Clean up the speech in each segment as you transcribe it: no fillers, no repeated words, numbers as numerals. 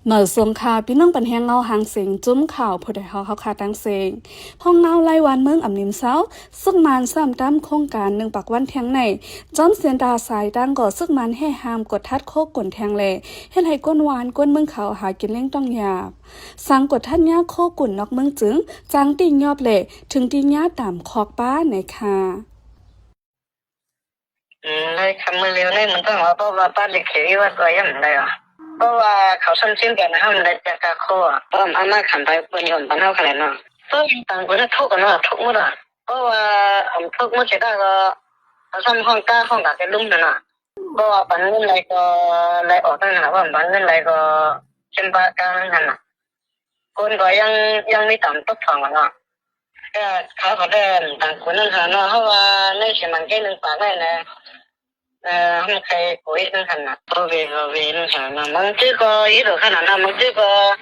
เหมื่อสงคาพี่น้องปันแหงเงาหางเสียงจุ้มข่าวผู้ใดเขาขาดังเสียงพองเงาไล่วันเมืองอ่ำนิมเซาซึ่งมันซ้ำตามโครงการหนึ่งปักวันแทงในจอมเสียนดาสายดังก่อซึ่งมันให้หามกดทัดโคกนแทงเลยเฮ็ดให้ก้นหวานก้นเมืองเขาหากินเล้งต้องหยาบสังกดทัดยาโคกุ่นนอกเมืองจึงจางตียอบเละถึงตียาต่ำคอกป้าในค่ะในคำมือเร็วนี่มันต้องว่าเพราะว่าป้าเด็กเขียว่าตัวยังไงอ่ะเพราะว่าเขาสั้นชิ้นกันนะมันได้จากกาโคอ่ะเพราะอาม่าขันไปบนยนต์ปันเท่ากันเนาะเพราะต่างคนทุกกันเนาะทุกมื้ออ่ะเพราะว่าทุกมื้อจะได้ก็ซ้ำห้องก้าห้องกับcáiลุ่มนั่นน่ะเพราะว่าปันเงินอะไรก็อะไรออกตั้งหาว่าปันเงินอะไรก็เช่นปากกานั่นน่ะคนก็ยังไม่ต่ำตกทองกันเนาะก็เขาก็ได้ต่างคนนั่นหาเนาะเพราะว่าในเสียมันแค่หนึ่งปากได้นะkhông khai cuối nữa hẳn là về nó hẳn là mong chứ có ý đồ khả năng là mong chứ có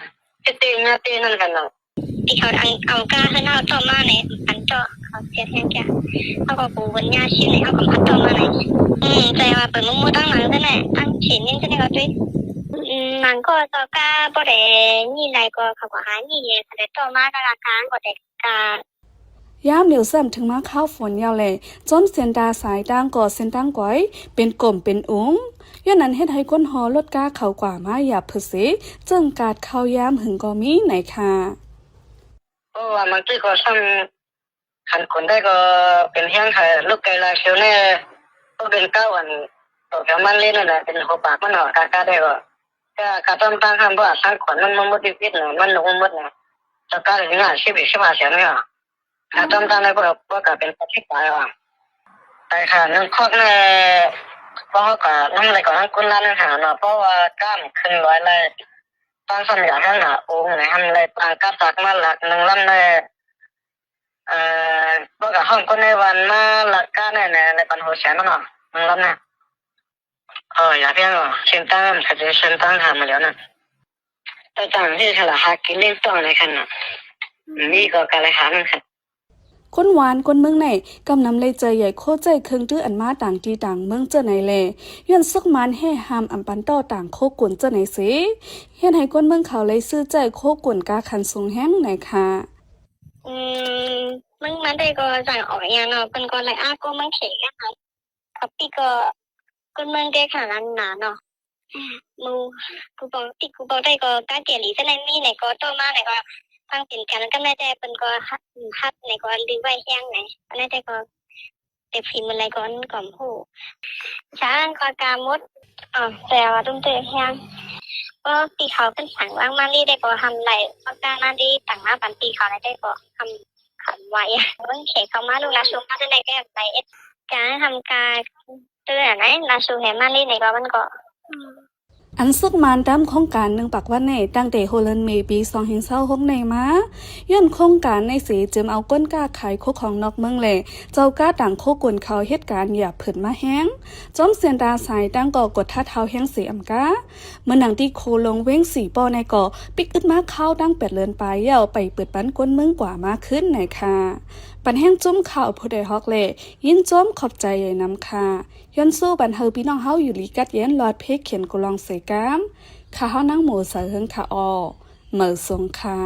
cái tên nó hẳn là ที่เขาเอากาให้เอาต่อมาในอันเจาะเขาเสียแทนแกเขาก็ปูวันยาชิ้นในเขาก็พัดต่อมาในแต่ว่าเปิดมุ้งตั้งหลังนั่นแหละตั้งชิ้นนี่ใช่ไหมครับด้วยหลังก็ต่อกาบ่ได้นี่ไรก็เขาก็หานี่เนี่ยแต่ต่อมาก็ราคาก็ได้กายามเหลียวซ้ำถึงมาข้าวฝนยาวเลยจอมเสียนดาสายดังก่อเส้นตั้งก้อยเป็นกลมเป็นอุ้งย้อนนั้นเฮ็ดให้ก้นหอลดกาเขากว่ามาหยาบเผเสจึงกาดเข้ายามหึงก็มีไหนค่ะเพราะว่ามันก็ซ้ำขันคนได้ก็เป็นเฮียงค่ะลูกไก่ลาเชียวเนี่ยก็เป็นเก้าวันต่อแถวมันเล่นนั่นแหละเป็นหัวปากมันหน่อกาได้ก็การต้มตั้งคำว่าสร้างขวัญมันมุดติดเนาะมันลงมุดเนาะจะการเรื่อง15เสียเนี่ยการต้มตั้งได้ก็กลายเป็นปฏิบัติว่าแต่ค่ะนั่นข้อเนี่ยเพราะว่านั่นอะไรก็นั่นกุนนั่นหาเนาะเพราะว่ากล้ามขึ้นร้อยเลยตั้งสมัยท่านหาองค์ไหนทำอะไรตั้งกับตักมาหลักหนึ่งลำเลยเพราะกับห้องคนในวันมาหลักการเนี่ยในปัญหาเสียนั่นเนาะหนึ่งลำเนี่ยอย่าเพี้ยนหรอเส้นตั้งถ้าจะเส้นตั้งหามาแล้วนะแต่ต่างที่ฉลาดหากินเล่นต้องในขณะนี่ก็การเลยหานั่นค่ะคนหวานคนเมืองไหนกำนำเลยใจใหญ่โคใจเครื่องตื้ออันมาต่างที่ต่างเมืองเจอไหนแลย้อนซึกมันให้หามอันปันต่อต่างโคกุ่นเจอไหนเสเฮ็ดให้คนเมืองเขาเลยซื้อใจโคกุ่นกาคันสูงแห้งไหนค่ะมึงมันได้ก็จ่ายออกอย่างเนาะเป็นก็เลยก็มึงเขยกันค่ะกับพี่ก็คนเมืองได้ขนาดหนาเนาะมูกูบอกได้ก็การเกลี่ยเส้นไหนมีไหนก็ต่อมาไหนก็ฟังเป็นกันก็ไม่ได้เป็นก็ฮัดไหนก็ลือไว้แห้งไหนอันนั้นได้ก็เต็มพิมพ์อะไรก็ก่อมหูช้างก็กามดแต่ว่าตุ้มเตะแห้งก็ตีเขาเป็นสั่งว่างมาลีได้ก็ทำไรก็การมาลีต่างมาปันตีเขาได้ก็ทำขันไว้เพิ่งเขยเขามาลูกลาชูมาได้ก็ไปการทำการเตือนไหนลาชูแหมาลีไหนก็มันก็อันซึกมันตามโครงการหนึ่งปักวันในตั้งแต่โฮลันเมปี2026ในมาย้อนโครงการในสีจึมเอาก้นกล้าขายโคของนอกเมืองแหล่เจ้ากล้าต่างโคกวนเขาเหตุการณ์อย่าเผิดมาแห้งจอมเสียนดาสายตั้งก่อกดท่าเท้าแห้งสีอำกาเมื่อหนังที่โคลงเว้งสีปอในก่อปิกอึดมาเข้าดัง8เลือนปลายเย่าไปเปิดปั้นก้นเมืองกว่ามาขึ้นไหนค่ะปันแห้งจุ้มข่าวผู้ใดฮอกเล่ยินจ้อมขอบใจใหญ่น้ำค่ะย้อนสู้บันเฮอพี่น้องเฮาอยู่ลีกัดเย็นลอดเพกเขียนกุลองเสกามข้าเฮานั่งหมูเสือเฮิงค่ะอเหมือสงค่ะ